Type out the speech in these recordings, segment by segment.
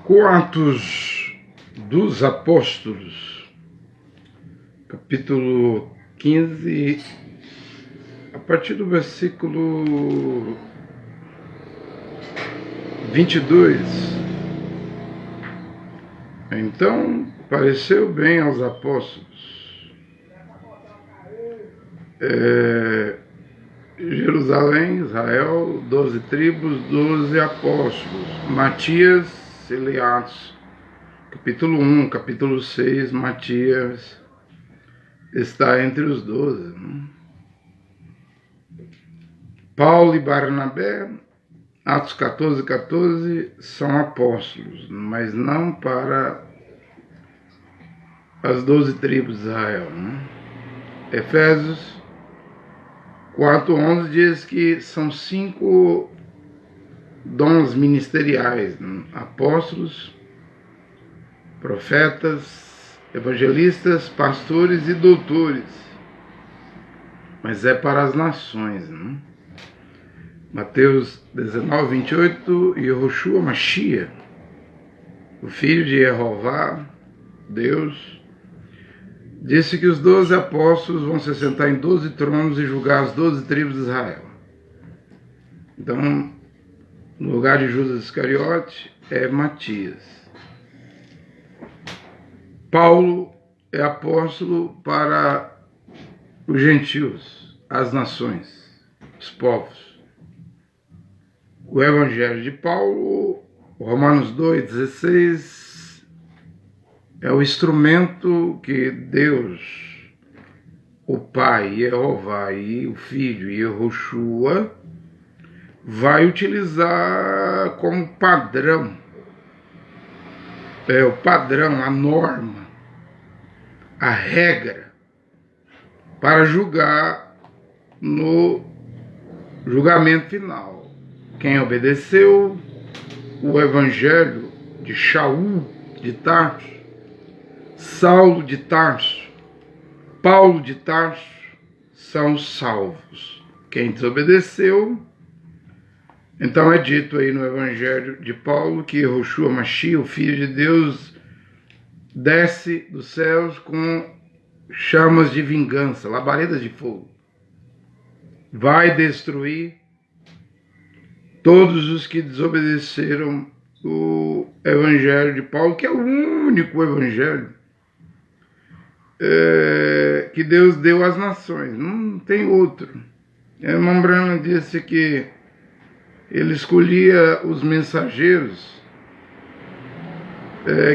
Com Atos dos Apóstolos, capítulo 15, a partir do versículo 22. Então pareceu bem aos apóstolos Jerusalém, Israel, 12 tribos, 12 apóstolos. Matias, Eleatos, capítulo 1, capítulo 6, Matias está entre os 12. Paulo e Barnabé, Atos 14, 14, são apóstolos, mas não para as 12 tribos de Israel. Efésios 4:11 diz que são 5 dons ministeriais: apóstolos, profetas, evangelistas, pastores e doutores. Mas é para as nações. Mateus 19:28, Yehoshua Mashiach, o filho de Jeová, Deus, disse que os 12 apóstolos vão se sentar em 12 tronos e julgar as 12 tribos de Israel. Então, no lugar de Judas Iscariote, é Matias. Paulo é apóstolo para os gentios, as nações, os povos. O Evangelho de Paulo, Romanos 2:16, é o instrumento que Deus, o Pai, Jeová, e o Filho, Yehoshua, vai utilizar como padrão. É o padrão, a norma, a regra para julgar no julgamento final. Quem obedeceu o evangelho de Shaul de Tarso, Saulo de Tarso, Paulo de Tarso, são salvos. Quem desobedeceu, então é dito aí no evangelho de Paulo que Yehoshua Mashiach, o Filho de Deus, desce dos céus com chamas de vingança, labaredas de fogo. Vai destruir todos os que desobedeceram o evangelho de Paulo, que é o único evangelho que Deus deu às nações, não tem outro. Irmão Branham disse que ele escolhia os mensageiros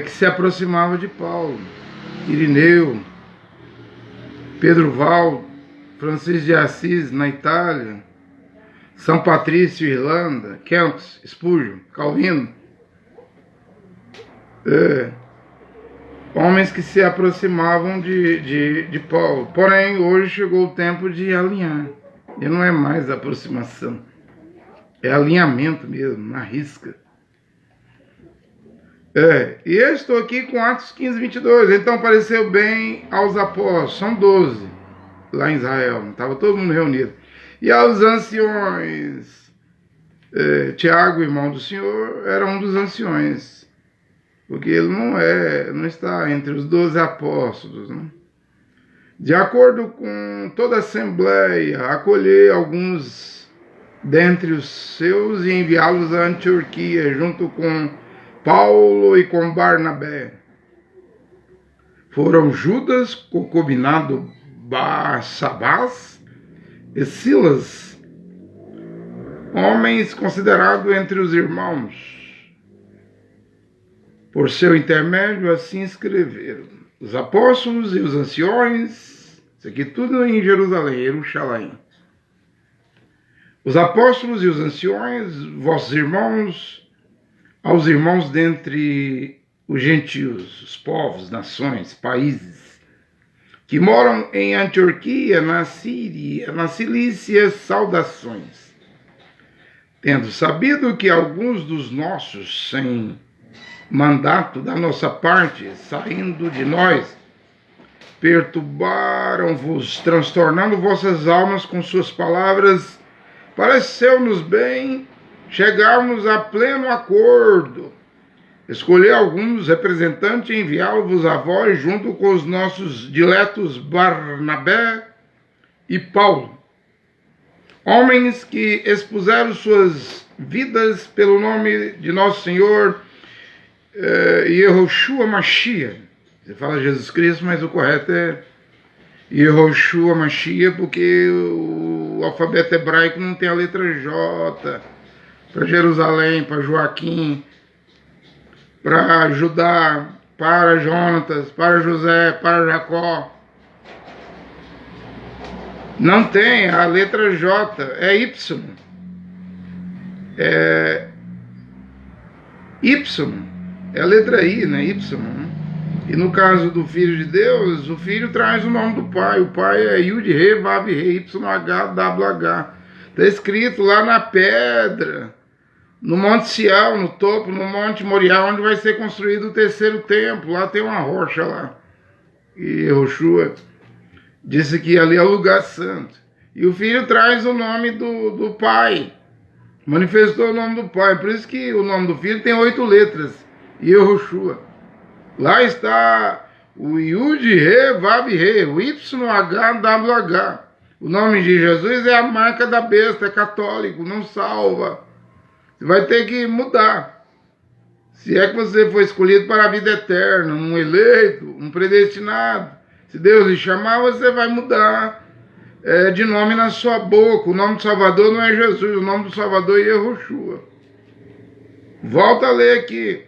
que se aproximavam de Paulo: Irineu, Pedro Valdo, Francisco de Assis na Itália, São Patrício, Irlanda, Kempis, Spurgeon, Calvino. Homens que se aproximavam de Paulo. Porém, hoje chegou o tempo de alinhar. E não é mais aproximação, é alinhamento mesmo, na risca. E eu estou aqui com Atos 15, 22. Então pareceu bem aos apóstolos, são 12 lá em Israel, estava todo mundo reunido. E aos anciões, Tiago, irmão do Senhor, era um dos anciões, porque ele não está entre os 12 apóstolos. De acordo com toda a assembleia, acolher alguns dentre os seus e enviá-los a Antioquia, junto com Paulo e com Barnabé. Foram Judas, concubinado Barsabás e Silas, homens considerados entre os irmãos. Por seu intermédio, assim escreveram: os apóstolos e os anciões, isso aqui tudo em Jerusalém, Jerusalém. Os apóstolos e os anciões, vossos irmãos, aos irmãos dentre os gentios, os povos, nações, países, que moram em Antioquia, na Síria, na Cilícia, saudações. Tendo sabido que alguns dos nossos, sem mandato da nossa parte, saindo de nós, perturbaram-vos, transtornando vossas almas com suas palavras, pareceu-nos bem chegarmos a pleno acordo escolher alguns representantes e enviá-los a vós junto com os nossos diletos Barnabé e Paulo, homens que expuseram suas vidas pelo nome de nosso Senhor Yehoshua Mashiach. Você fala Jesus Cristo, mas o correto é Yehoshua Mashiach, porque o alfabeto hebraico não tem a letra J. Para Jerusalém, para Joaquim, para Judá, para Jonatas, para José, para Jacó. Não tem a letra J, é Y. É Y, é a letra I, né? Y. E no caso do Filho de Deus, o Filho traz o nome do Pai. O Pai é Yud-Re, Vav-Re, YH-WH. Está escrito lá na pedra, no Monte Sião, no topo, no Monte Moriá, onde vai ser construído o terceiro templo. Lá tem uma rocha lá. E Yehoshua disse que ali é o lugar santo. E o Filho traz o nome do Pai. Manifestou o nome do Pai. Por isso que o nome do Filho tem 8 letras. Yehoshua. Lá está o Yud-Re, Vav-Re, o YH-WH. O nome de Jesus é a marca da besta, é católico, não salva. Você vai ter que mudar. Se é que você foi escolhido para a vida eterna, um eleito, um predestinado. Se Deus lhe chamar, você vai mudar de nome na sua boca. O nome do Salvador não é Jesus, o nome do Salvador é Yehoshua. Volta a ler aqui.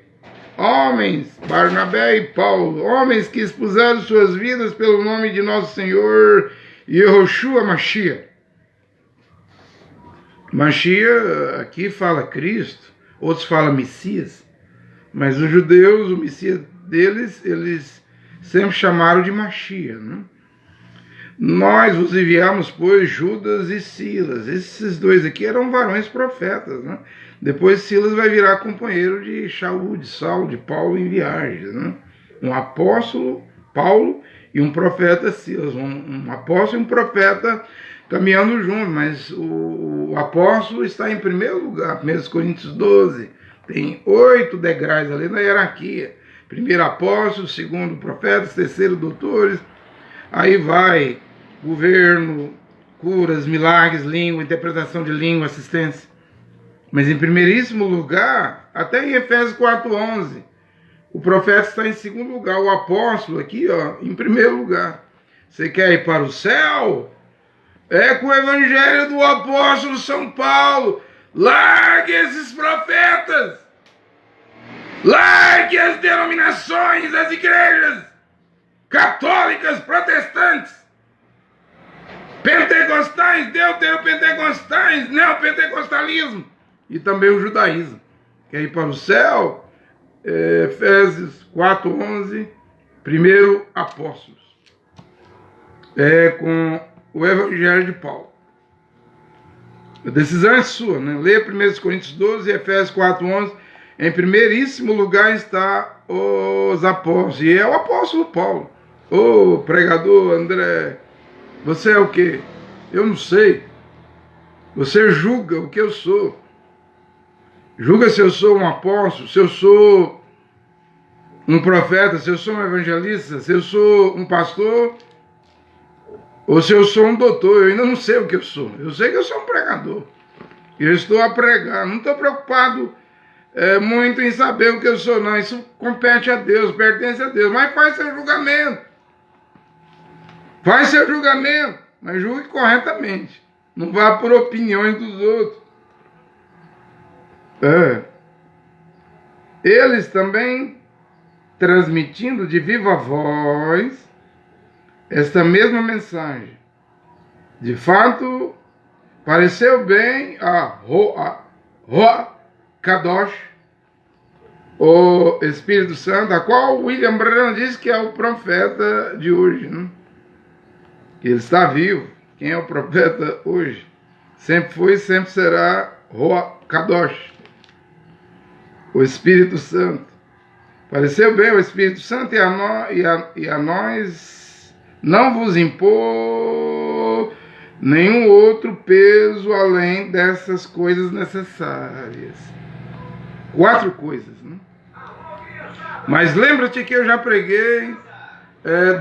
Homens, Barnabé e Paulo, homens que expuseram suas vidas pelo nome de nosso Senhor Yehoshua Mashiach. Mashiach, aqui fala Cristo, outros falam Messias, mas os judeus, o Messias deles, eles sempre chamaram de Mashiach, né? Nós vos enviamos, pois, Judas e Silas. Esses dois aqui eram varões profetas, né? Depois Silas vai virar companheiro de Shaul, de Saulo, de Paulo em viagens, né? Um apóstolo, Paulo, e um profeta, Silas. Um apóstolo e um profeta caminhando juntos, mas o apóstolo está em primeiro lugar. 1 Coríntios 12, tem 8 degraus ali na hierarquia. Primeiro apóstolo, segundo profetas, terceiro doutores, aí vai governo, curas, milagres, língua, interpretação de língua, assistência. Mas em primeiríssimo lugar, até em Efésios 4:11, o profeta está em segundo lugar, o apóstolo aqui, ó, em primeiro lugar. Você quer ir para o céu? É com o evangelho do apóstolo São Paulo. Largue esses profetas! Largue as denominações, as igrejas católicas, protestantes, pentecostais, deuteropentecostais, neopentecostalismo e também o judaísmo. Quer ir para o céu? Efésios 4:11, primeiro apóstolos. Com o evangelho de Paulo. A decisão é sua, né? Leia 1 Coríntios 12 e Efésios 4:11. Em primeiríssimo lugar está os apóstolos, e é o apóstolo Paulo. Ô, pregador André, você é o quê? Eu não sei. Você julga o que eu sou. Julga se eu sou um apóstolo, se eu sou um profeta, se eu sou um evangelista, se eu sou um pastor, ou se eu sou um doutor. Eu ainda não sei o que eu sou. Eu sei que eu sou um pregador. Eu estou a pregar. Não estou preocupado muito em saber o que eu sou, não. Isso compete a Deus, pertence a Deus. Mas faz seu julgamento. Faz seu julgamento, mas julgue corretamente. Não vá por opiniões dos outros. Eles também transmitindo de viva voz esta mesma mensagem. De fato, pareceu bem a Roa Kadosh, o Espírito Santo, a qual William Branham diz que é o profeta de hoje, né? Ele está vivo. Quem é o profeta hoje? Sempre foi e sempre será Roa Kadosh, o Espírito Santo. Pareceu bem o Espírito Santo e a nós não vos impor nenhum outro peso além dessas coisas necessárias. 4 coisas, né? Mas lembra-te que eu já preguei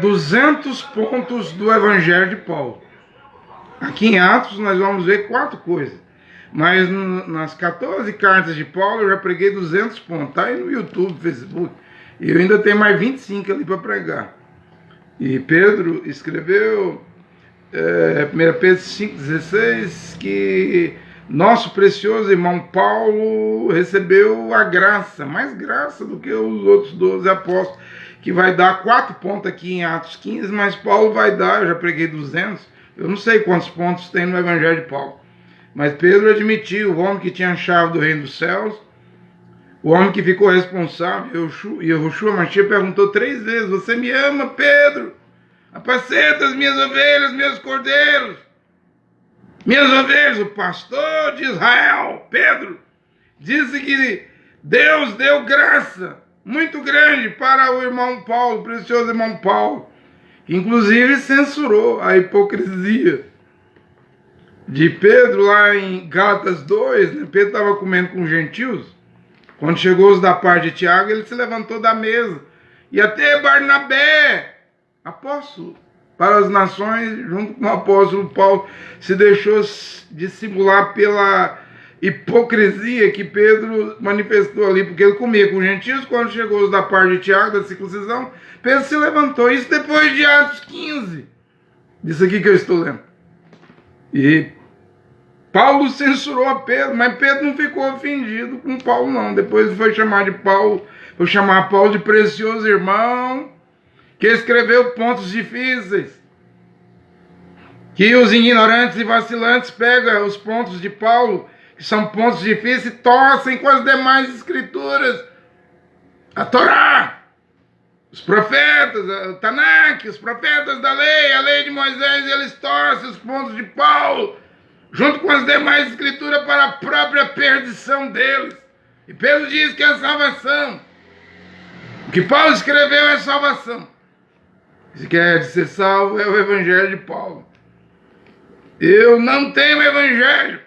200 pontos do Evangelho de Paulo. Aqui em Atos nós vamos ver 4 coisas. Mas nas 14 cartas de Paulo eu já preguei 200 pontos. Está aí no YouTube, Facebook. E eu ainda tenho mais 25 ali para pregar. E Pedro escreveu 1 Pedro 5,16 que nosso precioso irmão Paulo recebeu a graça, mais graça do que os outros 12 apóstolos, que vai dar 4 pontos aqui em Atos 15, mas Paulo vai dar, eu já preguei 200, eu não sei quantos pontos tem no Evangelho de Paulo. Mas Pedro admitiu, o homem que tinha a chave do reino dos céus, o homem que ficou responsável, Yehoshua Mashiach perguntou 3 vezes, você me ama, Pedro? Apacenta as minhas ovelhas, meus cordeiros. Minhas ovelhas, o pastor de Israel, Pedro, disse que Deus deu graça muito grande para o irmão Paulo, o precioso irmão Paulo. Inclusive censurou a hipocrisia de Pedro lá em Gálatas 2, né? Pedro estava comendo com os gentios. Quando chegou os da parte de Tiago, ele se levantou da mesa. E até Barnabé, apóstolo para as nações, junto com o apóstolo Paulo, se deixou dissimular pela hipocrisia que Pedro manifestou ali, porque ele comia com os gentios. Quando chegou os da parte de Tiago, da circuncisão, Pedro se levantou. Isso depois de Atos 15. Disso aqui que eu estou lendo. E Paulo censurou a Pedro, mas Pedro não ficou ofendido com Paulo, não. Depois foi chamar Paulo de precioso irmão, que escreveu pontos difíceis, que os ignorantes e vacilantes pegam os pontos de Paulo, que são pontos difíceis, e torcem com as demais escrituras, a Torá, os profetas, o Tanakh, os profetas da lei, a lei de Moisés, eles torcem os pontos de Paulo, junto com as demais escrituras, para a própria perdição deles. E Pedro diz que é salvação. O que Paulo escreveu é salvação. Se quer ser salvo, é o Evangelho de Paulo. Eu não tenho Evangelho.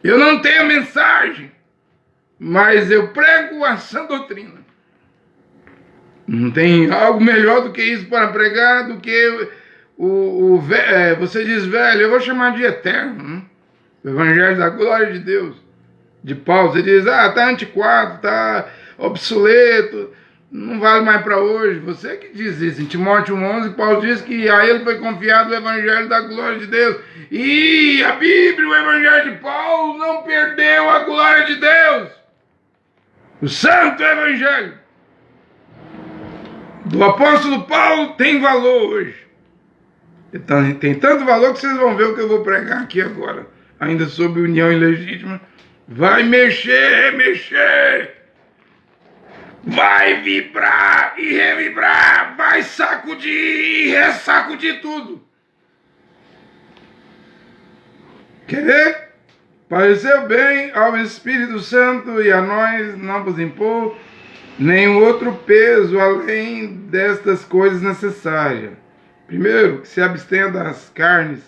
Eu não tenho mensagem. Mas eu prego a sã doutrina. Não tem algo melhor do que isso para pregar, do que você diz velho, eu vou chamar de eterno. Né? O Evangelho da glória de Deus. De Paulo, você diz, está antiquado, está obsoleto, não vale mais para hoje. Você que diz isso. Em Timóteo 11, Paulo diz que a ele foi confiado o Evangelho da glória de Deus. E a Bíblia, o Evangelho de Paulo, não perdeu a glória de Deus. O Santo Evangelho do apóstolo Paulo tem valor hoje. Então, tem tanto valor que vocês vão ver o que eu vou pregar aqui agora. Ainda sobre união ilegítima. Vai mexer. Vai vibrar e revibrar, vai sacudir e ressacudir tudo. Quer ver? Pareceu bem ao Espírito Santo e a nós não vos impor nenhum outro peso além destas coisas necessárias. Primeiro, que se abstenha das carnes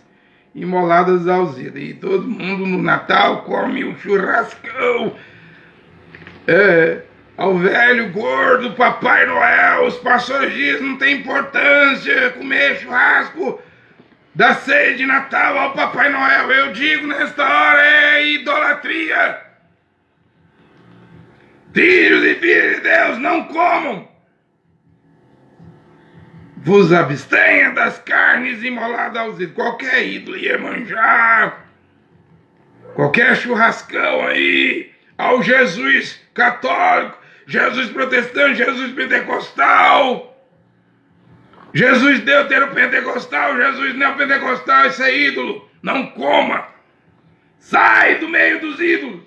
imoladas aos ídolos. E todo mundo no Natal come um churrascão. Ao velho gordo Papai Noel, os pastores dizem não tem importância comer churrasco da ceia de Natal ao Papai Noel. Eu digo nesta hora, é idolatria. Filhos e filhas de Deus, não comam. Vos abstenha das carnes imoladas aos ídolos. Qualquer ídolo, Iemanjá, qualquer churrascão aí, ao Jesus católico, Jesus protestante, Jesus pentecostal, Jesus deuteropentecostal, Jesus neopentecostal, esse é ídolo. Não coma. Sai do meio dos ídolos.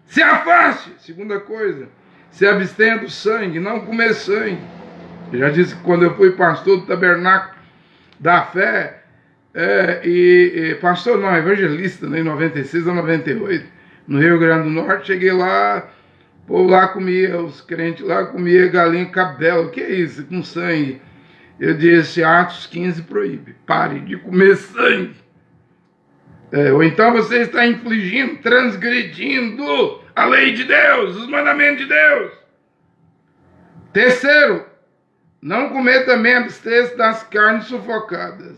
Se afaste. Segunda coisa, se abstenha do sangue, não comer sangue. Eu já disse que quando eu fui pastor do Tabernáculo da Fé, pastor não, evangelista, né, em 96 a 98, no Rio Grande do Norte, cheguei lá, o povo lá comia, os crentes lá comia galinha cabdela. O que é isso? Com sangue. Eu disse, Atos 15 proíbe. Pare de comer sangue. Ou então você está infligindo, transgredindo a lei de Deus, os mandamentos de Deus. Terceiro, não comer também abster-se das carnes sufocadas.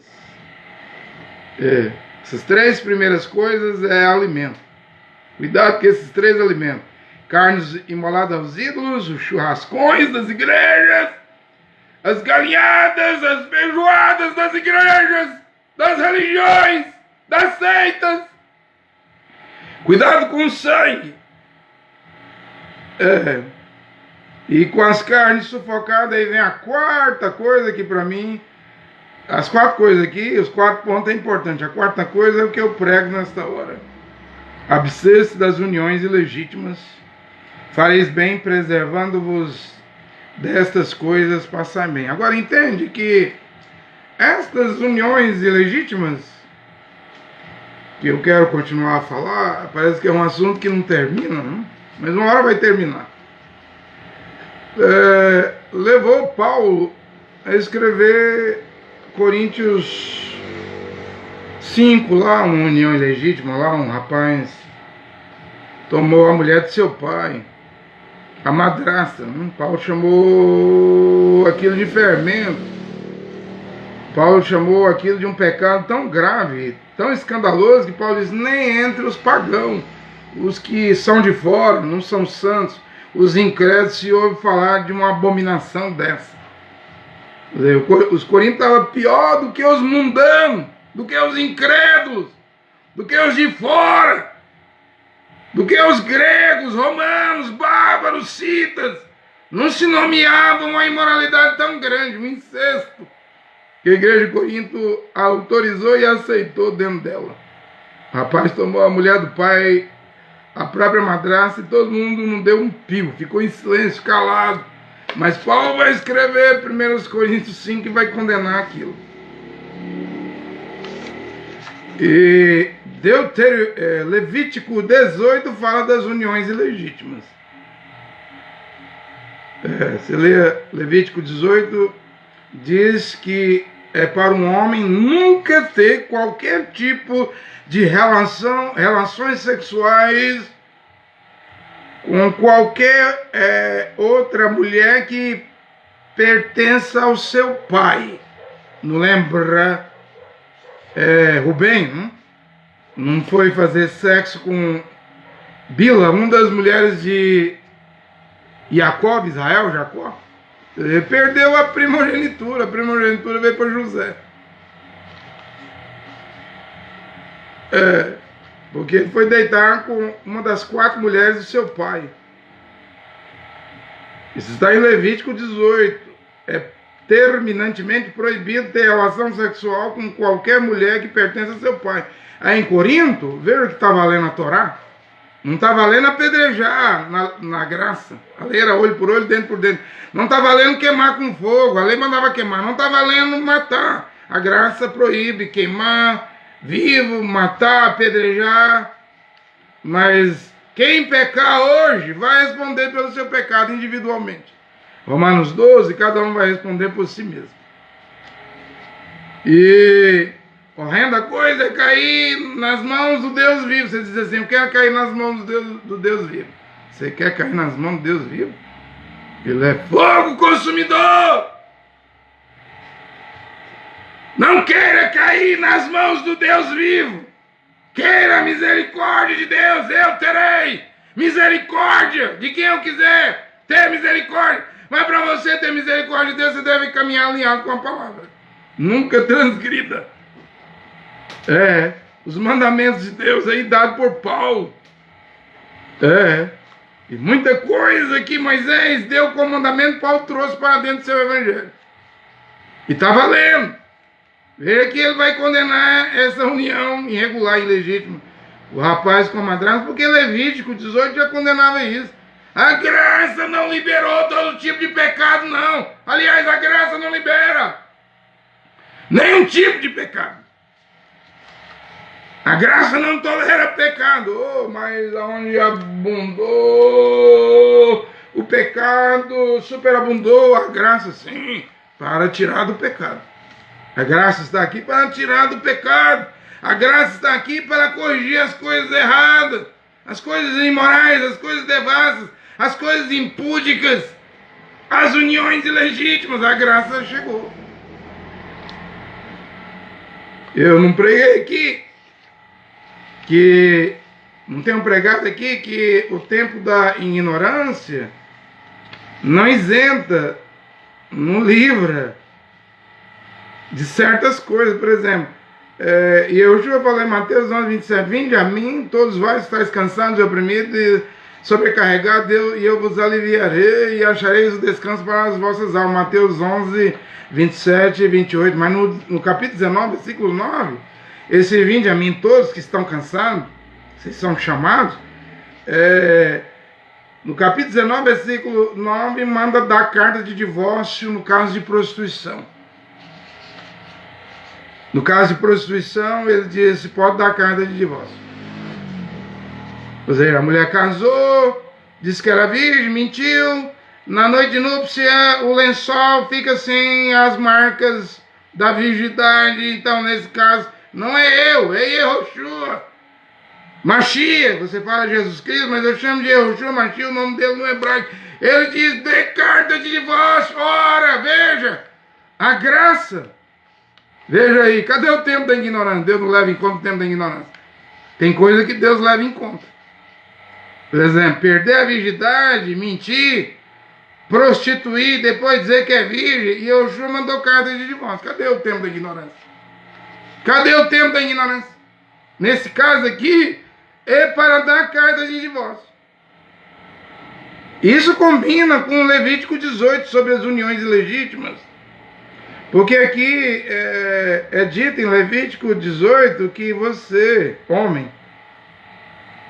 Essas três primeiras coisas é alimento. Cuidado com esses três alimentos. Carnes imoladas aos ídolos, os churrascões das igrejas, as galinhadas, as feijoadas das igrejas, das religiões, das seitas. Cuidado com o sangue. E com as carnes sufocadas, aí vem a quarta coisa que para mim, as quatro coisas aqui, os quatro pontos é importante. A quarta coisa é o que eu prego nesta hora. Abster-se das uniões ilegítimas. Fareis bem preservando-vos destas coisas, passar bem. Agora entende que estas uniões ilegítimas, que eu quero continuar a falar, parece que é um assunto que não termina, não? Mas uma hora vai terminar. Levou Paulo a escrever Coríntios 5, lá, uma união ilegítima, lá um rapaz tomou a mulher de seu pai, a madrasta. Paulo chamou aquilo de fermento. Paulo chamou aquilo de um pecado tão grave, tão escandaloso, que Paulo diz, nem entre os pagãos, os que são de fora, não são santos, os incrédulos, se ouve falar de uma abominação dessa. Os coríntios estavam pior do que os mundanos, do que os incrédulos, do que os de fora, do que os gregos, romanos, bárbaros, citas. Não se nomeavam uma imoralidade tão grande, um incesto, que a igreja de Corinto autorizou e aceitou dentro dela. O rapaz tomou a mulher do pai, a própria madrasta, e todo mundo não deu um pio, ficou em silêncio, calado. Mas Paulo vai escrever 1 Coríntios 5 e vai condenar aquilo. E Levítico 18 fala das uniões ilegítimas. Você lê Levítico 18, diz que é para um homem nunca ter qualquer tipo de relações sexuais com qualquer outra mulher que pertença ao seu pai. Não lembra Rubem, não foi fazer sexo com Bila, uma das mulheres de Jacó, Jacó. Ele perdeu a primogenitura veio para José. Porque ele foi deitar com uma das 4 mulheres do seu pai. Isso está em Levítico 18. É terminantemente proibido ter relação sexual com qualquer mulher que pertence a seu pai. Aí em Corinto, veja o que está valendo a Torá. Não está valendo apedrejar na graça. A lei era olho por olho, dente por dente. Não está valendo queimar com fogo. A lei mandava queimar. Não está valendo matar. A graça proíbe queimar vivo, matar, apedrejar. Mas quem pecar hoje vai responder pelo seu pecado individualmente. Romanos 12, cada um vai responder por si mesmo. E horrenda coisa é cair nas mãos do Deus vivo. Você diz assim, eu quero cair nas mãos do Deus vivo. Você quer cair nas mãos do Deus vivo? Ele é fogo consumidor. Não queira cair nas mãos do Deus vivo. Queira a misericórdia de Deus, eu terei misericórdia de quem eu quiser ter misericórdia. Mas para você ter misericórdia de Deus, você deve caminhar alinhado com a palavra. Nunca transgrida. Os mandamentos de Deus aí dados por Paulo. E muita coisa que Moisés deu como mandamento, Paulo trouxe para dentro do seu evangelho. E está valendo. Veja que ele vai condenar essa união irregular e ilegítima. O rapaz com a madrasta, porque Levítico 18 já condenava isso. A graça não liberou todo tipo de pecado, não. Aliás, a graça não libera nenhum tipo de pecado. A graça não tolera pecado. Mas onde abundou o pecado, superabundou a graça, sim, para tirar do pecado. A graça está aqui para tirar do pecado. A graça está aqui para corrigir as coisas erradas, as coisas imorais, as coisas devassas, as coisas impúdicas, as uniões ilegítimas, a graça chegou. Eu não preguei aqui, não tenho pregado aqui que o tempo da ignorância não isenta, não livra de certas coisas. Por exemplo, e eu já falei em Mateus 11, 27, vinde a mim, todos vós estáis cansados e oprimidos e sobrecarregados, e eu vos aliviarei e achareis o descanso para as vossas almas. Mateus 11, 27 e 28. Mas no capítulo 19, versículo 9, esse vinde a mim todos que estão cansados, vocês são chamados, no capítulo 19, versículo 9, manda dar carta de divórcio no caso de prostituição. No caso de prostituição, ele diz, pode dar carta de divórcio. Ou seja, a mulher casou, disse que era virgem, mentiu, na noite de núpcia o lençol fica sem as marcas da virgindade, então nesse caso, não é eu, é Yehoshua. Machia, você fala Jesus Cristo, mas eu chamo de Yehoshua, Machia, o nome dele no hebraico. Ele diz, dê carta de divórcio, ora, veja, a graça. Veja aí, cadê o tempo da ignorância? Deus não leva em conta o tempo da ignorância. Tem coisa que Deus leva em conta. Por exemplo, perder a virgindade, mentir, prostituir, depois dizer que é virgem, e Yehoshua mandou carta de divórcio. Cadê o tempo da ignorância? Cadê o tempo da ignorância? Nesse caso aqui, é para dar carta de divórcio. Isso combina com Levítico 18 sobre as uniões ilegítimas. Porque aqui é dito em Levítico 18 que você, homem,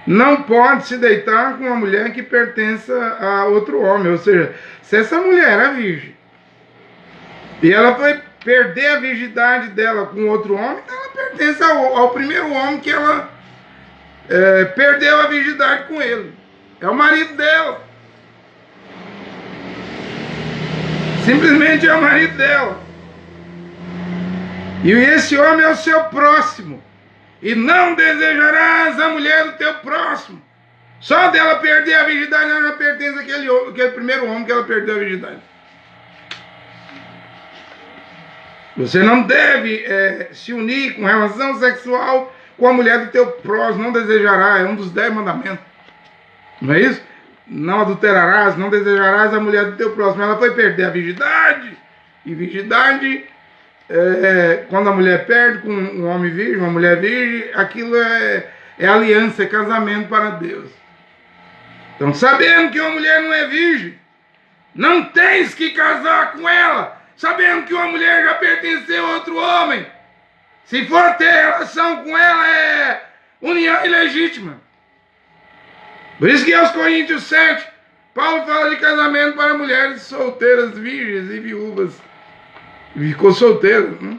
não pode se deitar com uma mulher que pertença a outro homem. Ou seja, se essa mulher era virgem e ela foi perder a virgindade dela com outro homem, ela pertence ao primeiro homem que ela perdeu a virgindade com ele. É o marido dela. Simplesmente é o marido dela. E esse homem é o seu próximo. E não desejarás a mulher do teu próximo. Só dela perder a virgindade, ela já pertence àquele primeiro homem que ela perdeu a virgindade. Você não deve se unir com relação sexual com a mulher do teu próximo. Não desejará, é um dos 10 mandamentos. Não é isso? Não adulterarás, não desejarás a mulher do teu próximo. Ela foi perder a virgindade. E virgindade, quando a mulher perde com um homem virgem, uma mulher virgem, aquilo é aliança, é casamento para Deus. Então, sabendo que uma mulher não é virgem, não tens que casar com ela, sabendo que uma mulher já pertenceu a outro homem. Se for ter relação com ela, é união ilegítima. Por isso que aos Coríntios 7, Paulo fala de casamento para mulheres solteiras, virgens e viúvas. E ficou solteiro, né?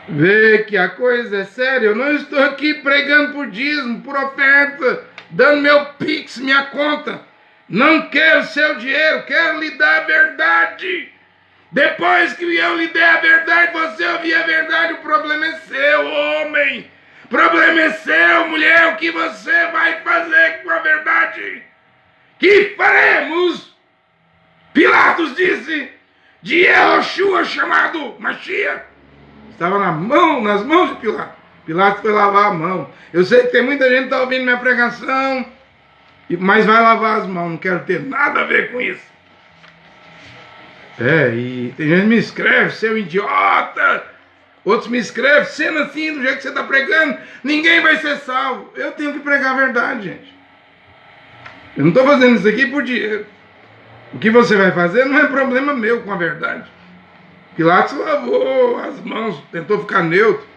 Vê que a coisa é séria. Eu não estou aqui pregando por dízimo, por oferta, dando meu pix, minha conta. Não quero seu dinheiro, quero lhe dar a verdade. Depois que eu lhe der a verdade, você ouvir a verdade, o problema é seu, homem. O problema é seu, mulher. O que você vai fazer com a verdade? Que faremos? Pilatos disse de Yehoshua, chamado Machia. Estava nas mãos de Pilatos. Pilatos foi lavar a mão. Eu sei que tem muita gente que está ouvindo minha pregação, mas vai lavar as mãos. Não quero ter nada a ver com isso. E tem gente que me escreve, seu idiota. Outros me escrevem, sendo assim, do jeito que você está pregando, ninguém vai ser salvo. Eu tenho que pregar a verdade, gente. Eu não estou fazendo isso aqui por dinheiro. O que você vai fazer não é problema meu com a verdade. Pilatos lavou as mãos, tentou ficar neutro.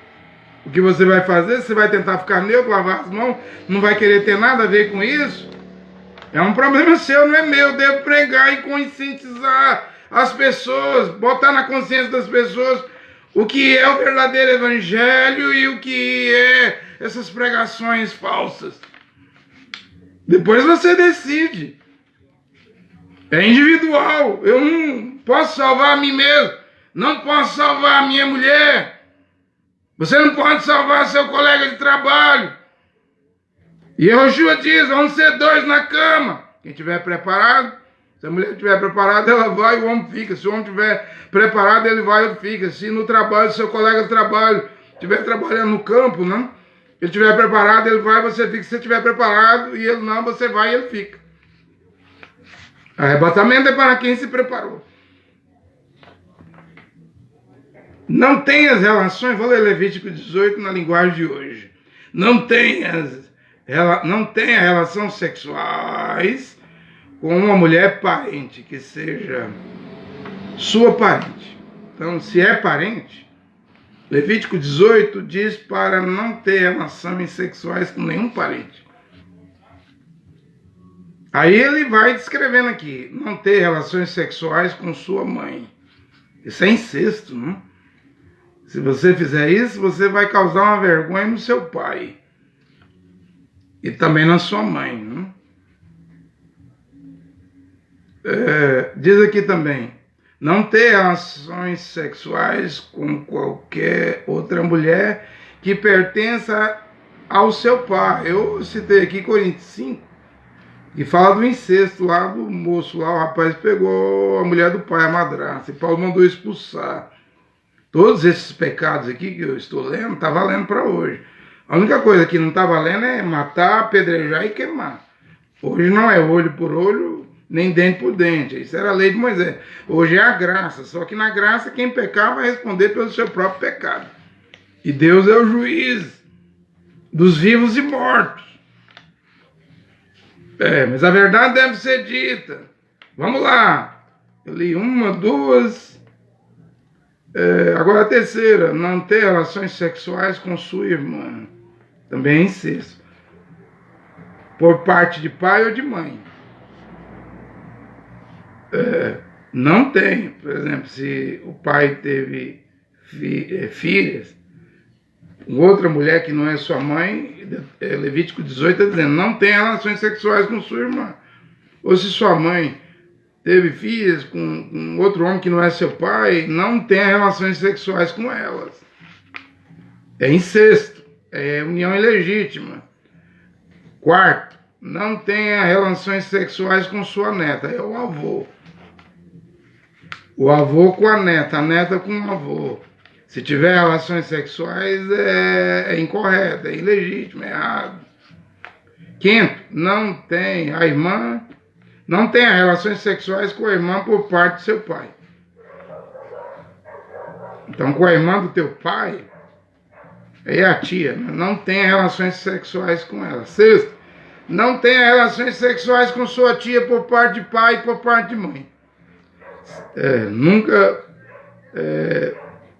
O que você vai fazer? Você vai tentar ficar neutro, lavar as mãos, não vai querer ter nada a ver com isso? É um problema seu, não é meu. Eu devo pregar e conscientizar as pessoas, botar na consciência das pessoas o que é o verdadeiro evangelho e o que é essas pregações falsas. Depois você decide. É individual. Eu não posso salvar a mim mesmo. Não posso salvar a minha mulher. Você não pode salvar seu colega de trabalho. E Yehoshua diz, vão ser 2 na cama. Quem estiver preparado, se a mulher estiver preparada, ela vai e o homem fica. Se o homem estiver preparado, ele vai e ele fica. Se no trabalho, seu colega de trabalho estiver trabalhando no campo, né? Ele estiver preparado, ele vai e você fica. Se você estiver preparado e ele não, você vai e ele fica. Arrebatamento é para quem se preparou. Não tem as relações, vou ler Levítico 18 na linguagem de hoje. Não tem as relações sexuais com uma mulher parente, que seja sua parente. Então, se é parente, Levítico 18 diz para não ter relações sexuais com nenhum parente. Aí ele vai descrevendo aqui, não ter relações sexuais com sua mãe. Isso é incesto, não? Se você fizer isso, você vai causar uma vergonha no seu pai. E também na sua mãe, não? Diz aqui também, não ter relações sexuais com qualquer outra mulher que pertença ao seu pai. Eu citei aqui Coríntios 5, que fala do incesto lá do moço, lá o rapaz pegou a mulher do pai, a madrasta, e Paulo mandou expulsar. Todos esses pecados aqui que eu estou lendo, está valendo para hoje. A única coisa que não está valendo é matar, apedrejar e queimar. Hoje não é olho por olho, nem dente por dente. Isso era a lei de Moisés. Hoje é a graça. Só que na graça, quem pecar vai responder pelo seu próprio pecado. E Deus é o juiz dos vivos e mortos. Mas a verdade deve ser dita. Vamos lá. Eu li uma, duas... agora a terceira, não ter relações sexuais com sua irmã. Também é incesto. Por parte de pai ou de mãe. Não tem. Por exemplo, se o pai teve filhas, outra mulher que não é sua mãe, Levítico 18 está dizendo, não tem relações sexuais com sua irmã. Ou se sua mãe teve filhas com outro homem que não é seu pai, não tenha relações sexuais com elas. É incesto, é união ilegítima. Quarto, não tenha relações sexuais com sua neta, é o avô. O avô com a neta com o avô. Se tiver relações sexuais, é incorreto, é ilegítimo, é errado. Quinto, não tenha relações sexuais com a irmã por parte de seu pai. Então, com a irmã do teu pai, é a tia, não tenha relações sexuais com ela. Sexto, não tenha relações sexuais com sua tia por parte de pai e por parte de mãe. Nunca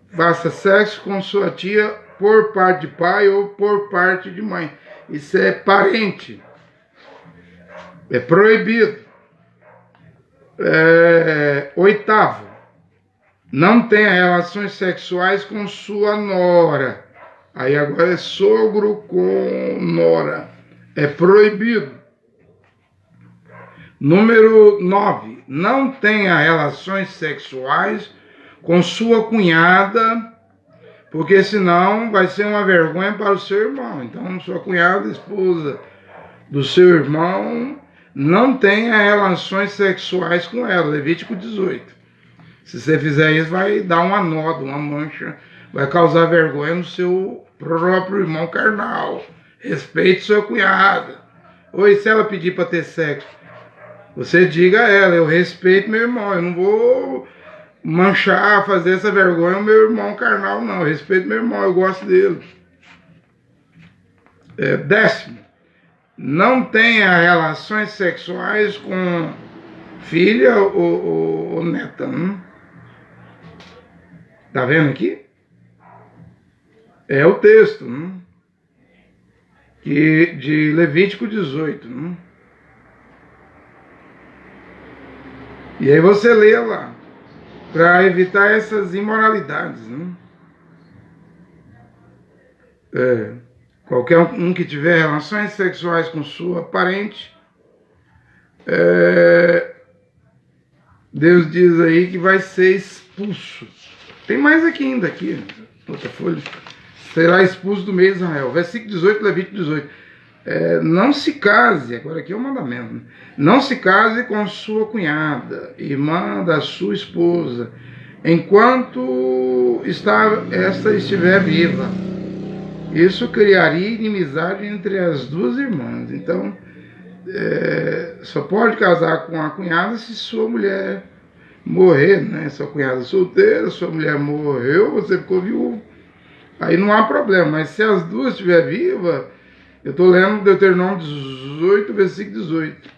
faça sexo com sua tia por parte de pai ou por parte de mãe. Isso é parente. É proibido. Oitavo, não tenha relações sexuais com sua nora. Aí agora é sogro com nora. É proibido. Número 9, não tenha relações sexuais com sua cunhada, porque senão vai ser uma vergonha para o seu irmão. Então, sua cunhada, esposa do seu irmão, não tenha relações sexuais com ela. Levítico 18. Se você fizer isso, vai dar uma nódoa, uma mancha, vai causar vergonha no seu próprio irmão carnal. Respeite sua cunhada. Ou e se ela pedir para ter sexo, você diga a ela, eu respeito meu irmão, eu não vou manchar, fazer essa vergonha ao meu irmão carnal, não. Eu respeito meu irmão, eu gosto dele. Décimo, não tenha relações sexuais com filha ou neta. Tá vendo aqui? É o texto de Levítico 18. E aí você lê lá, para evitar essas imoralidades. Qualquer um que tiver relações sexuais com sua parente, Deus diz aí que vai ser expulso. Tem mais aqui ainda, outra folha. Será expulso do meio de Israel. Versículo 18, Levítico 18. não se case, agora aqui é um mandamento, né? Não se case com sua cunhada, irmã da sua esposa, enquanto esta estiver viva. Isso criaria inimizade entre as duas irmãs. Então, só pode casar com a cunhada se sua mulher morrer, né? Sua cunhada solteira, sua mulher morreu, você ficou viúvo. Aí não há problema, mas se as duas estiverem vivas, eu estou lendo Deuteronômio 18, versículo 18.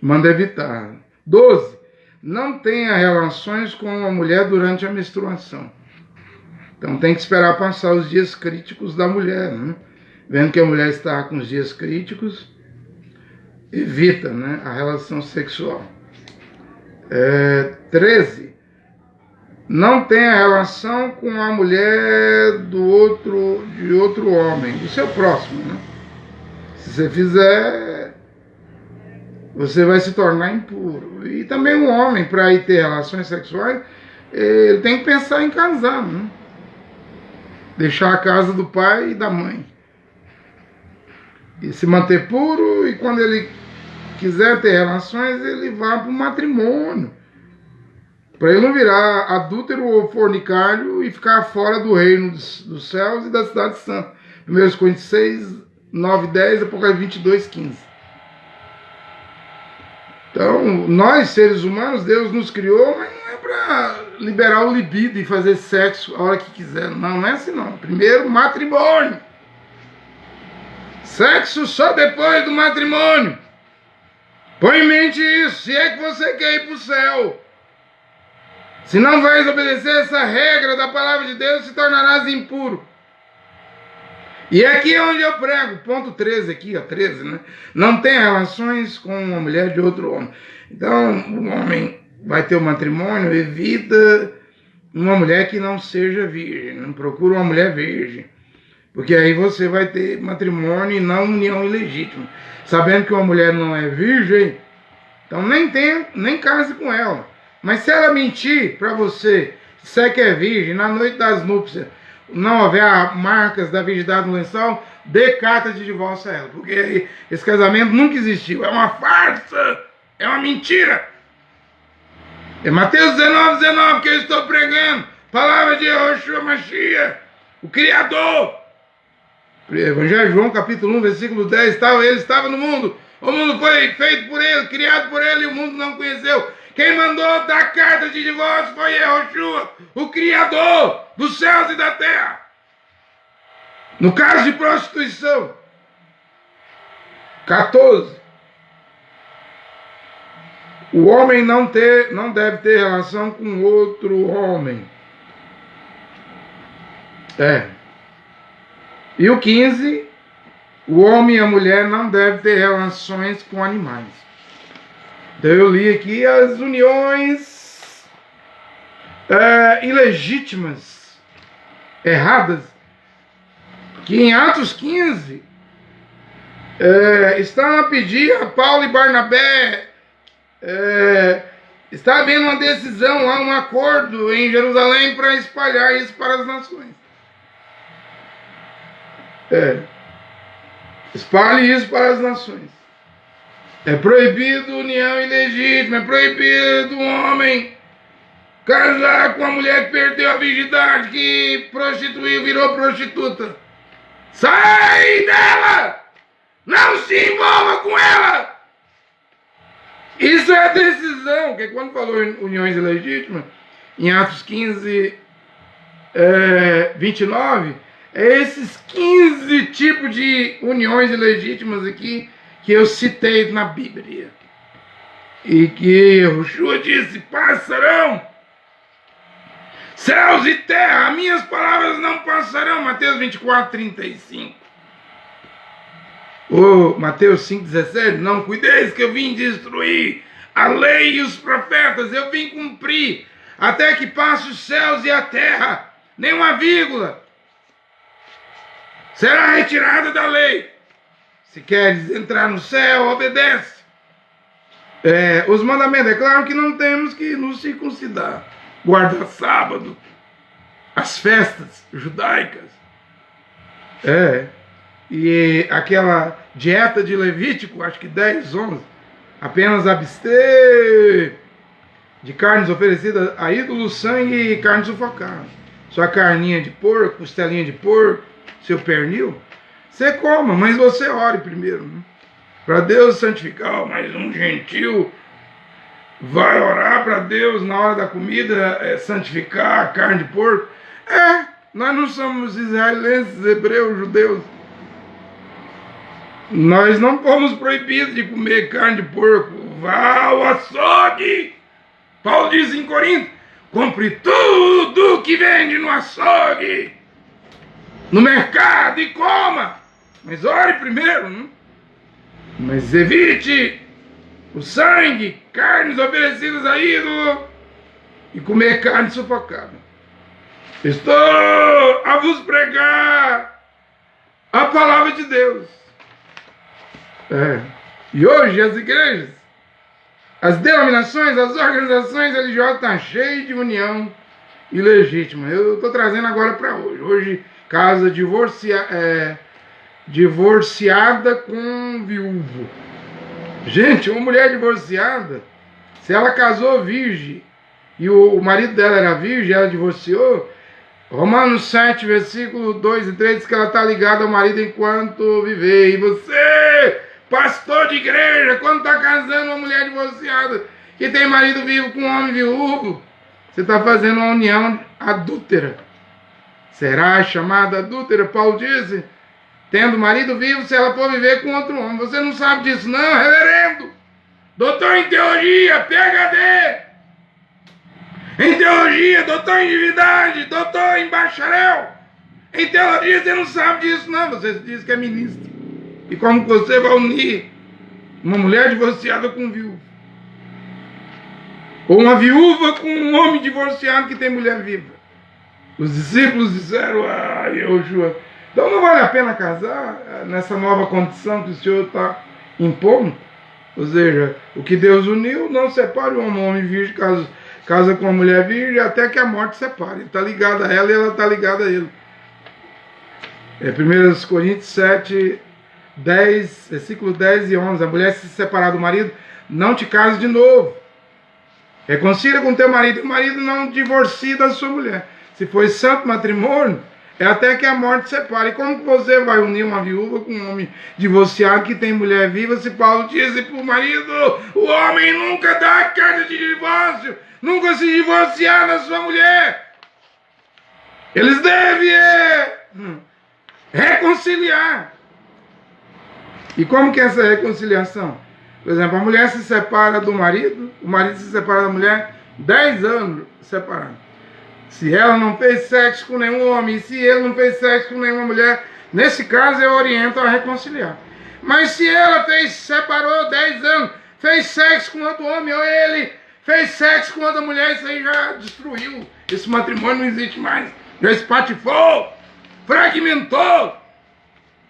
Manda evitar. 12. Não tenha relações com a mulher durante a menstruação. Então tem que esperar passar os dias críticos da mulher, né? Vendo que a mulher está com os dias críticos, evita, né, a relação sexual. 13. Não tenha relação com a mulher de outro homem, do seu próximo, né? Se você fizer, você vai se tornar impuro. E também o homem, para ir ter relações sexuais, ele tem que pensar em casar, né? Deixar a casa do pai e da mãe. E se manter puro, e quando ele quiser ter relações, ele vai para o matrimônio. Para ele não virar adúltero ou fornicário e ficar fora do reino dos céus e da cidade santa. 1 Coríntios 6, 9, 10, Apocalipse 22, 15. Então, nós, seres humanos, Deus nos criou, mas não é para liberar o libido e fazer sexo a hora que quiser. Não é assim não. Primeiro, matrimônio. Sexo só depois do matrimônio. Põe em mente isso, se é que você quer ir para o céu. Se não vais obedecer essa regra da palavra de Deus, se tornarás impuro. E aqui é onde eu prego, ponto 13 aqui, ó, 13, né? Não tenha relações com uma mulher de outro homem. Então, o homem vai ter um matrimônio, evita uma mulher que não seja virgem. Não procura uma mulher virgem. Porque aí você vai ter matrimônio e não união ilegítima. Sabendo que uma mulher não é virgem, então nem case com ela. Mas se ela mentir para você, disser que é virgem, na noite das núpcias, não houver marcas da virgindade no lençol, dê carta de divórcio a ela. Porque esse casamento nunca existiu. É uma farsa. É uma mentira. É Mateus 19, 19 que eu estou pregando. Palavra de Yahushua Mashiach, o Criador. Evangelho de João, capítulo 1, versículo 10. Ele estava no mundo. O mundo foi feito por ele, criado por ele, e o mundo não conheceu. Quem mandou dar carta de divórcio foi Yahushua, o Criador dos céus e da terra. No caso de prostituição. 14. O homem não deve ter relação com outro homem. E o 15. O homem e a mulher não devem ter relações com animais. Então eu li aqui as uniões ilegítimas, erradas, que em Atos 15 estão a pedir a Paulo e Barnabé, está havendo uma decisão lá, um acordo em Jerusalém para espalhar isso para as nações. Espalhe isso para as nações. É proibido união ilegítima, é proibido um homem casar com uma mulher que perdeu a virgindade, que prostituiu, virou prostituta. Sai dela! Não se envolva com ela! Isso é decisão, porque quando falou em uniões ilegítimas, em Atos 15, 29, é esses 15 tipos de uniões ilegítimas aqui que eu citei na Bíblia. E que Yahushua disse: passarão céus e terra, minhas palavras não passarão. Mateus 24, 35. Mateus 5, 17. Não cuideis que eu vim destruir a lei e os profetas. Eu vim cumprir até que passe os céus e a terra. Nenhuma vírgula será retirada da lei. Se queres entrar no céu, obedece. Os mandamentos, é claro que não temos que nos circuncidar. Guardar sábado, as festas judaicas. e aquela dieta de Levítico, acho que 10, 11, apenas abster de carnes oferecidas a ídolos, sangue e carne sufocada. Sua carninha de porco, costelinha de porco, seu pernil, você coma, mas você ore primeiro, né? Para Deus santificar. Mas um gentil vai orar para Deus na hora da comida, santificar a carne de porco? Nós não somos israelenses, hebreus, judeus. Nós não fomos proibidos de comer carne de porco. Vá ao açougue. Paulo diz em Corinto: compre tudo que vende no açougue, no mercado, e coma. Mas ore primeiro, né? Mas evite o sangue, carnes oferecidas a ídolo e comer carne sufocada. Estou a vos pregar a palavra de Deus. E hoje as igrejas, as denominações, as organizações religiosas estão cheias de união ilegítima. Eu estou trazendo agora para hoje. Hoje, casa divorciada com viúvo. Gente, uma mulher divorciada, se ela casou virgem e o marido dela era virgem, ela divorciou, Romanos 7, versículo 2 e 3 diz que ela está ligada ao marido enquanto viver. E você, pastor de igreja, quando está casando uma mulher divorciada que tem marido vivo com um homem viúvo, você está fazendo uma união adúltera. Será chamada adúltera? Paulo disse: tendo marido vivo, se ela for viver com outro homem. Você não sabe disso não, reverendo? Doutor em teologia, PhD. Em teologia, doutor em divindade, doutor em bacharel. Em teologia você não sabe disso não, você diz que é ministro. E como você vai unir uma mulher divorciada com um viúvo? Ou uma viúva com um homem divorciado que tem mulher viva? Os discípulos disseram: Yoshua, então não vale a pena casar nessa nova condição que o Senhor está impondo? Ou seja, o que Deus uniu, não separe um homem virgem, casa com uma mulher virgem, até que a morte separe. Ele está ligado a ela e ela está ligada a ele. 1 Coríntios 7, 10, versículo 10 e 11. A mulher, se separar do marido, não te case de novo. Reconcilia com teu marido, e o marido não divorcie da sua mulher. Se foi santo matrimônio, é até que a morte separe. E como que você vai unir uma viúva com um homem divorciado que tem mulher viva, se Paulo disse para o marido: o homem nunca dá carta de divórcio, nunca se divorciar da sua mulher. Eles devem reconciliar. E como que é essa reconciliação? Por exemplo, a mulher se separa do marido, o marido se separa da mulher, 10 anos separados. Se ela não fez sexo com nenhum homem, e se ele não fez sexo com nenhuma mulher, nesse caso eu oriento a reconciliar. Mas se ela separou 10 anos, fez sexo com outro homem, ou ele fez sexo com outra mulher, isso aí já destruiu. Esse matrimônio não existe mais. Já espatifou, fragmentou.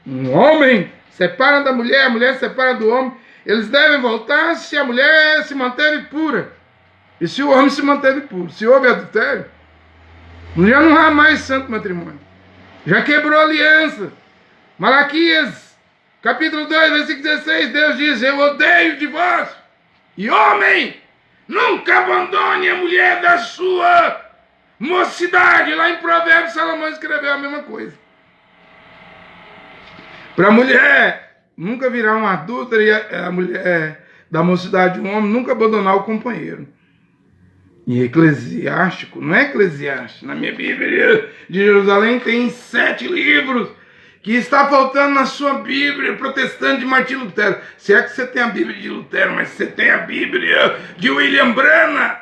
Um homem separa da mulher, a mulher separa do homem. Eles devem voltar se a mulher se manteve pura. E se o homem se manteve puro. Se houve adultério, já não há mais santo matrimônio. Já quebrou a aliança. Malaquias, capítulo 2, versículo 16, Deus diz: eu odeio o divórcio. E homem, nunca abandone a mulher da sua mocidade. Lá em Provérbios, Salomão escreveu a mesma coisa. Para a mulher nunca virar uma adúltera, e a mulher da mocidade de um homem nunca abandonar o companheiro. E Eclesiástico, não é Eclesiástico, na minha Bíblia de Jerusalém tem 7 livros que está faltando na sua Bíblia protestante de Martim Lutero. Se é que você tem a Bíblia de Lutero, mas você tem a Bíblia de William Branham,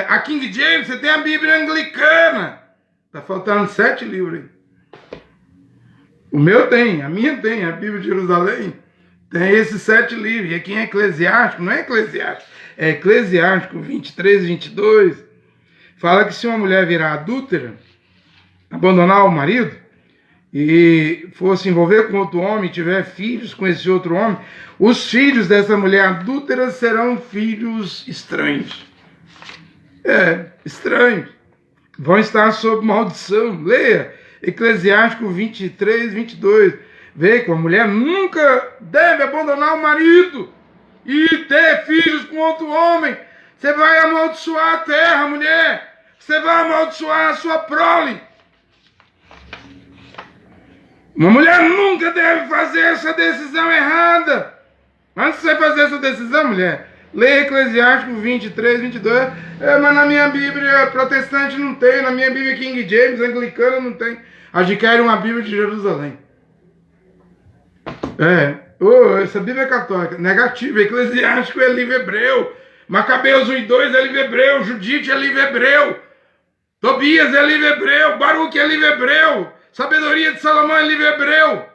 a King James, você tem a Bíblia anglicana. Está faltando 7 livros aí. O meu tem, a minha tem, a Bíblia de Jerusalém tem esses 7 livros. E aqui em Eclesiástico, não é Eclesiástico, é Eclesiástico 23, 22, fala que se uma mulher virar adúltera, abandonar o marido, e for se envolver com outro homem, e tiver filhos com esse outro homem, os filhos dessa mulher adúltera serão filhos estranhos. Estranhos. Vão estar sob maldição. Leia Eclesiástico 23, 22. vê que a mulher nunca deve abandonar o marido e ter filhos com outro homem. Você vai amaldiçoar a terra, mulher. Você vai amaldiçoar a sua prole. Uma mulher nunca deve fazer essa decisão errada. Antes de você fazer essa decisão, mulher, leia Eclesiástico 23, 22. Mas na minha Bíblia protestante não tem, na minha Bíblia King James, anglicana não tem. Adquire uma Bíblia de Jerusalém. Essa Bíblia é católica. Negativo, Eclesiástico é livro hebreu. Macabeus 1 e 2 é livro hebreu. Judite é livro hebreu. Tobias é livro hebreu. Baruque é livro hebreu. Sabedoria de Salomão é livro hebreu.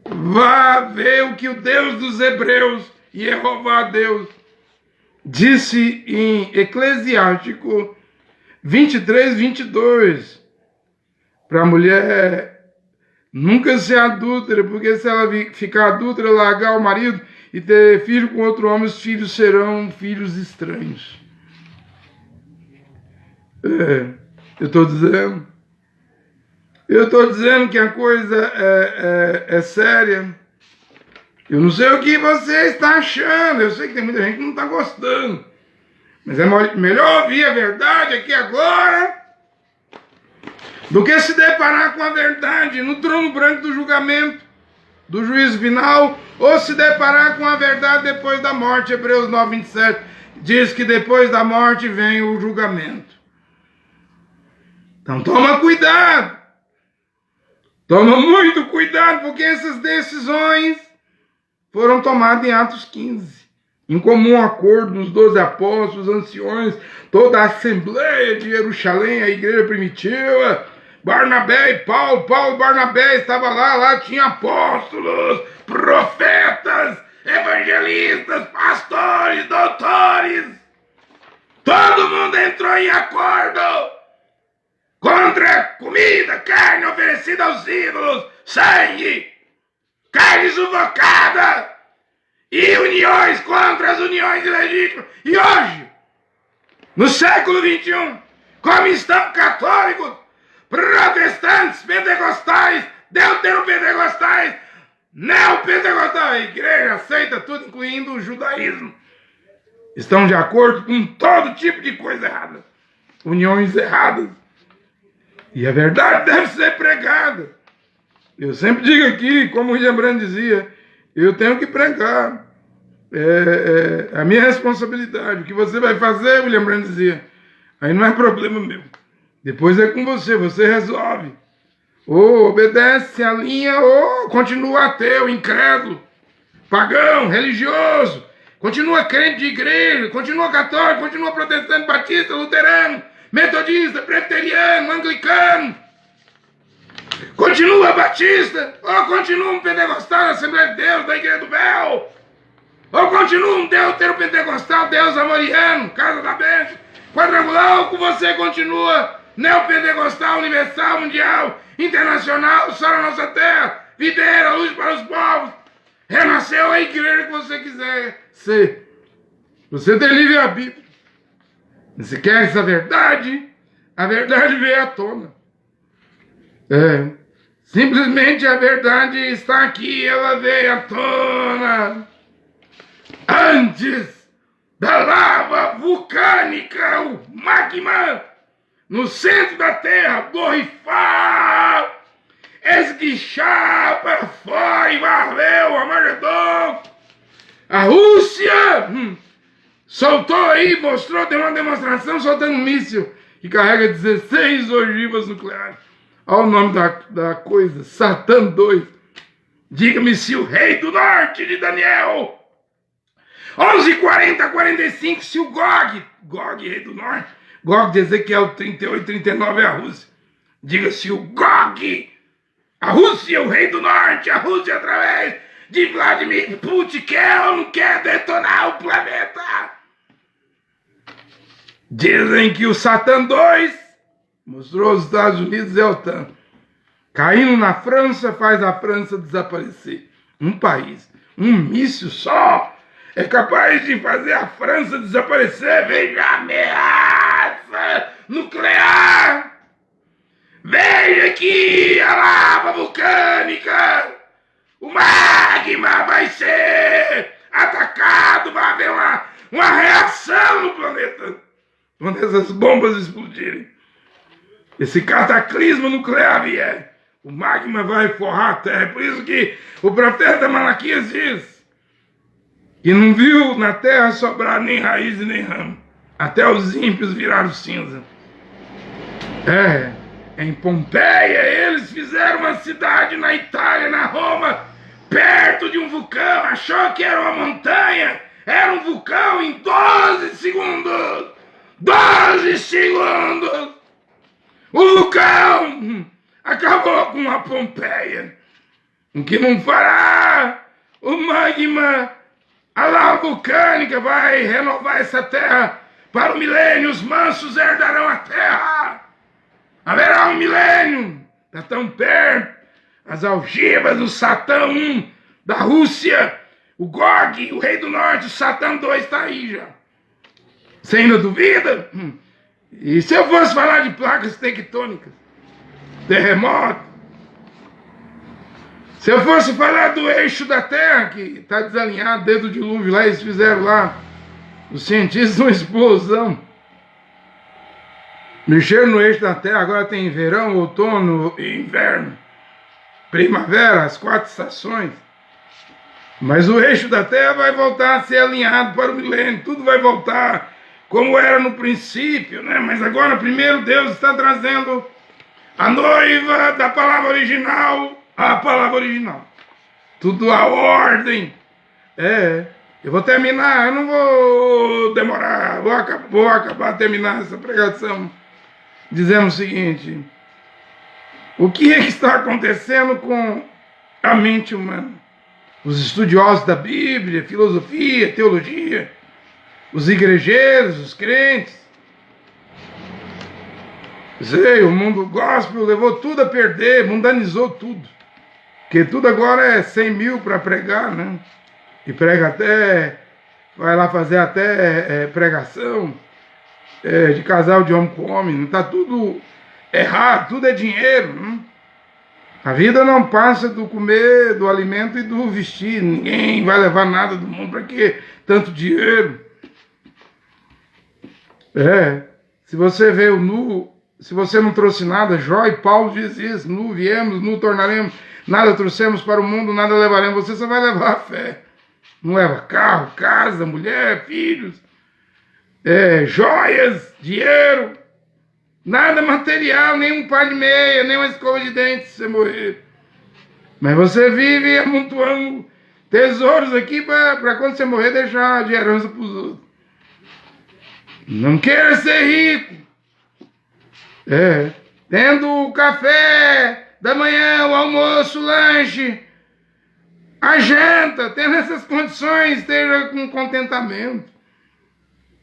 Vá ver o que o Deus dos hebreus, Jeová Deus, disse em Eclesiástico 23, 22. Para a mulher nunca ser adúltera, porque se ela ficar adúltera, largar o marido e ter filho com outro homem, os filhos serão filhos estranhos. Eu estou dizendo que a coisa é séria. Eu não sei o que você está achando. Eu sei que tem muita gente que não está gostando. Mas é melhor ouvir a verdade aqui agora do que se deparar com a verdade no trono branco do julgamento, do juízo final, ou se deparar com a verdade depois da morte. Hebreus 9, 27 diz que depois da morte vem o julgamento. Então toma cuidado. Toma muito cuidado, porque essas decisões foram tomadas em Atos 15. Em comum acordo dos 12 apóstolos, anciões, toda a Assembleia de Jerusalém, a igreja primitiva, Barnabé e Paulo. Paulo e Barnabé estavam lá tinha apóstolos, profetas, evangelistas, pastores, doutores. Todo mundo entrou em acordo contra comida, carne oferecida aos ídolos, sangue, carne sufocada e uniões contra as uniões ilegítimas. E hoje, no século XXI, como estão católicos, protestantes, pentecostais, deuteropentecostais, neopentecostais, a igreja aceita tudo, incluindo o judaísmo, estão de acordo com todo tipo de coisa errada, uniões erradas. E a verdade deve ser pregada. Eu sempre digo aqui, como o William Brandt dizia, eu tenho que pregar. É a minha responsabilidade. O que você vai fazer, William Brandt dizia, aí não é problema meu. Depois é com você, você resolve. Ou obedece a linha, ou continua ateu, incrédulo, pagão, religioso, continua crente de igreja, continua católico, continua protestante, batista, luterano, metodista, presbiteriano, anglicano, continua batista, ou continua um pentecostal da Assembleia de Deus, da Igreja do Véu, ou continua um deuteropentecostal, Deus amoriano, Casa da Bênção, quadrangular, ou você continua neopentecostal, universal, mundial, internacional, só na nossa terra, videira, luz para os povos, renasceu a igreja que você quiser ser. Você tem livre-arbítrio. Você quer essa verdade? A verdade veio à tona. Simplesmente a verdade está aqui, ela veio à tona. Antes da lava vulcânica, o magma, no centro da terra, borrifar, esguichar para fora e varreu o Armagedon. A Rússia soltou aí, mostrou, tem uma demonstração soltando um míssil que carrega 16 ogivas nucleares. Olha o nome da coisa, Satã 2. Diga-me se o rei do norte de Daniel, 11:40-45, se o Gog, rei do norte, Gog de Ezequiel 38-39 é a Rússia. Diga se o Gog, a Rússia, o rei do norte, a Rússia através de Vladimir Putin quer ou não quer detonar o planeta. Dizem que o Satã 2 mostrou os Estados Unidos e a OTAN. Caindo na França, faz a França desaparecer. Um país, um míssil só, é capaz de fazer a França desaparecer. Veja a ameaça nuclear. Veja aqui a lava vulcânica! O magma vai ser atacado, vai haver uma reação no planeta quando essas bombas explodirem. Esse cataclismo nuclear vier, o magma vai forrar a terra. É por isso que o profeta Malaquias diz que não viu na terra sobrar nem raiz e nem ramo, até os ímpios viraram cinza. Em Pompeia eles fizeram uma cidade na Itália, na Roma, perto de um vulcão, achou que era uma montanha, era um vulcão em 12 segundos! 12 segundos! O vulcão acabou com a Pompeia. O que não fará? O magma, a lava vulcânica vai renovar essa terra para o milênio. Os mansos herdarão a terra. Haverá um milênio. Está tão perto. As algibas do Satã 1 da Rússia, o Gog, o rei do norte, o Satã 2 está aí já. Você ainda duvida? E se eu fosse falar de placas tectônicas, terremoto, se eu fosse falar do eixo da Terra, que está desalinhado desde o dilúvio lá, eles fizeram lá, os cientistas, uma explosão. Mexeram no eixo da Terra, agora tem verão, outono e inverno, primavera, as 4 estações. Mas o eixo da Terra vai voltar a ser alinhado para o milênio, tudo vai voltar como era no princípio, né? Mas agora primeiro Deus está trazendo a noiva da palavra original, a palavra original. Tudo a ordem. Eu vou terminar, eu não vou demorar, vou acabar de terminar essa pregação dizendo o seguinte: o que é que está acontecendo com a mente humana? Os estudiosos da Bíblia, filosofia, teologia, os igrejeiros, os crentes. O mundo gospel levou tudo a perder, mundanizou tudo. Porque tudo agora é 100 mil para pregar, né? E prega até, vai lá fazer até pregação de casal de homem com homem. Não está tudo errado, tudo é dinheiro, né? A vida não passa do comer, do alimento e do vestir. Ninguém vai levar nada do mundo. Para quê? Tanto dinheiro. Se você veio nu, se você não trouxe nada, Jó e Paulo diz isso: nu viemos, nu tornaremos, nada trouxemos para o mundo, nada levaremos. Você só vai levar a fé. Não leva carro, casa, mulher, filhos, joias, dinheiro, nada material, nem um par de meia, nem uma escova de dente se você morrer. Mas você vive amontoando tesouros aqui para quando você morrer deixar de herança para os outros. Não queira ser rico. Tendo o café da manhã, o almoço, o lanche, a janta, tendo essas condições, esteja com contentamento.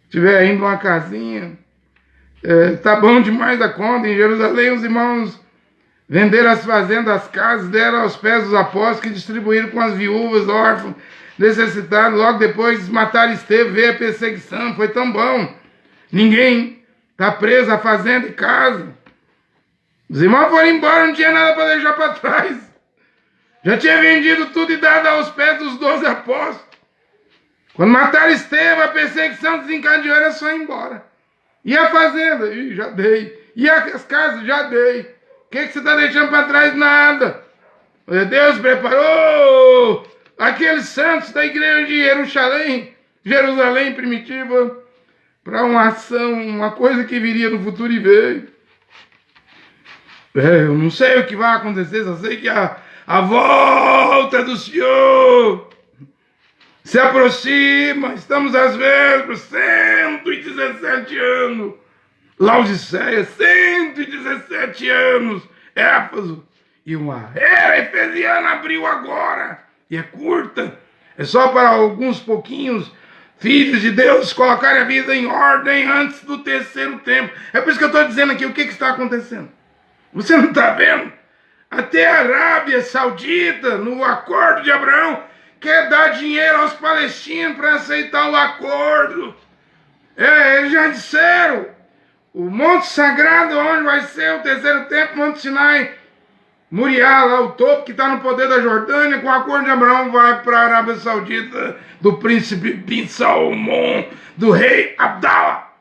Tiver indo uma casinha, tá bom demais da conta. Em Jerusalém, os irmãos venderam as fazendas, as casas, deram aos pés dos apóstolos, que distribuíram com as viúvas, órfãos, necessitados. Logo depois mataram Estevão, veio a perseguição, foi tão bom. Ninguém está preso a fazenda e casa. Os irmãos foram embora, não tinha nada para deixar para trás. Já tinha vendido tudo e dado aos pés dos 12 apóstolos. Quando mataram Estevão, a perseguição desencadeou, era só ir embora. E a fazenda? Já dei. E as casas? Já dei. O que você está deixando para trás? Nada. Deus preparou aqueles santos da igreja de Jerusalém primitiva, para uma ação, uma coisa que viria no futuro e veio. Eu não sei o que vai acontecer, só sei que a volta do Senhor se aproxima. Estamos às vésperas, 117 anos. Laodiceia, 117 anos. Éfeso. E uma era efesiana abriu agora. E é curta. É só para alguns pouquinhos filhos de Deus colocarem a vida em ordem antes do terceiro tempo. É por isso que eu estou dizendo aqui o que está acontecendo. Você não está vendo? Até a Arábia Saudita, no acordo de Abraão, quer dar dinheiro aos palestinos para aceitar o acordo. Eles já disseram, o monte sagrado, onde vai ser o terceiro templo, Monte Sinai, Moriá, lá o topo que está no poder da Jordânia, com o acordo de Abraão vai para a Arábia Saudita, do príncipe Bin Salomão, do rei Abdala.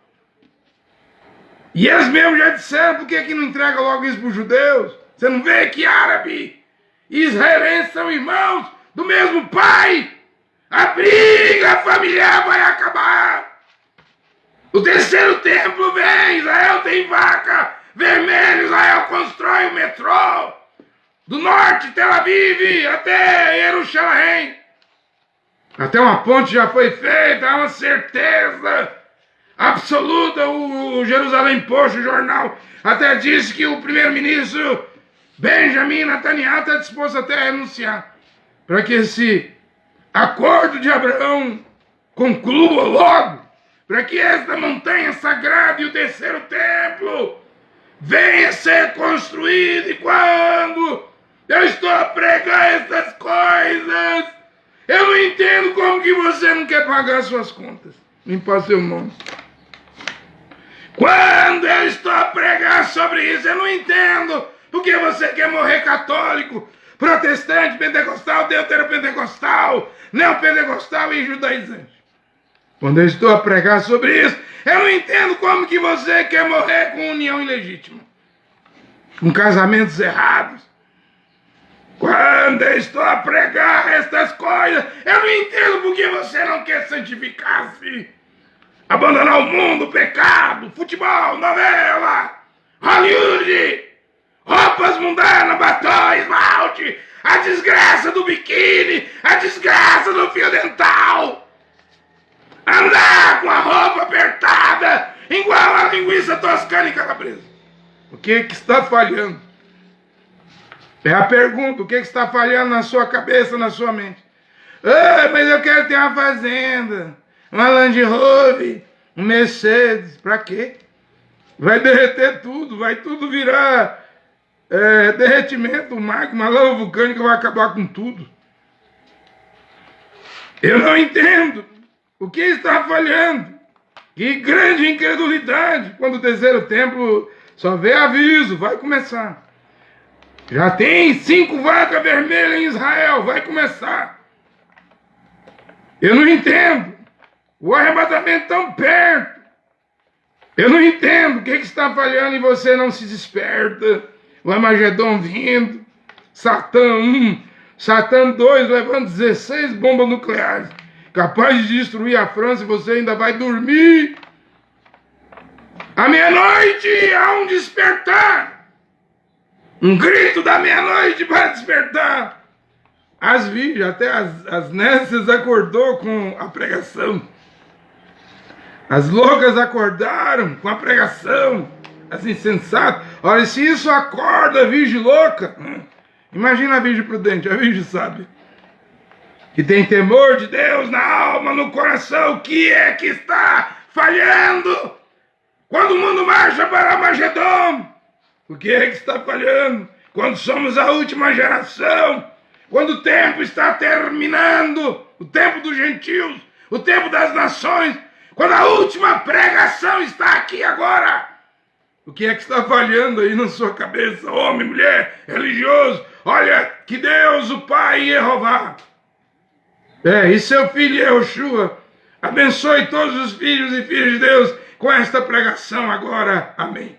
E eles mesmos já disseram, por que não entrega logo isso para os judeus? Você não vê que árabe e israelenses são irmãos do mesmo pai? A briga familiar vai acabar. O terceiro templo vem, Israel tem vaca vermelha, Israel constrói o metrô. Do norte, Tel Aviv, até Jerusalém. Até uma ponte já foi feita, é uma certeza absoluta. O Jerusalém Post, o jornal, até disse que o primeiro-ministro Benjamin Netanyahu está disposto até a renunciar, para que esse acordo de Abraão conclua logo, para que esta montanha sagrada e o terceiro templo venha a ser construído. E quando eu estou a pregar essas coisas, eu não entendo como que você não quer pagar suas contas, limpar seu nome. Quando eu estou a pregar sobre isso, eu não entendo porque você quer morrer católico, protestante, pentecostal, deuteropentecostal, neopentecostal e judaizante. Quando eu estou a pregar sobre isso, eu não entendo como que você quer morrer com união ilegítima, com casamentos errados. Quando eu estou a pregar estas coisas, eu não entendo porque você não quer santificar-se, abandonar o mundo, o pecado, futebol, novela, Hollywood, roupas mundanas, batom, esmalte, a desgraça do biquíni, a desgraça do fio dental, andar com a roupa apertada, igual a linguiça toscana e calabresa. O que está falhando? É a pergunta, o que está falhando na sua cabeça, na sua mente? Ah, mas eu quero ter uma fazenda, uma Land Rover, um Mercedes. Pra quê? Vai derreter tudo, vai tudo virar derretimento, magma, lava vulcânica vai acabar com tudo. Eu não entendo o que está falhando. Que grande incredulidade, quando o terceiro templo só vê aviso, vai começar. Já tem 5 vacas vermelhas em Israel, vai começar. Eu não entendo. O arrebatamento tão perto. Eu não entendo o que está falhando e você não se desperta. O Armagedon vindo. Satã 1, Satã 2, levando 16 bombas nucleares. Capaz de destruir a França e você ainda vai dormir. À meia-noite há um despertar. Um grito da meia-noite para despertar. As virgens, até as nécias acordou com a pregação. As loucas acordaram com a pregação. As insensatas. Olha, se isso acorda a virgem louca, imagina a virgem prudente, a virgem sábia, que tem temor de Deus na alma, no coração. O que é que está falhando? Quando o mundo marcha para Armagedon, o que é que está falhando? Quando somos a última geração, quando o tempo está terminando, o tempo dos gentios, o tempo das nações, quando a última pregação está aqui agora. O que é que está falhando aí na sua cabeça, homem, mulher, religioso? Olha, que Deus, o Pai, Jeová, e seu filho Yehoshua, abençoe todos os filhos e filhas de Deus com esta pregação agora. Amém.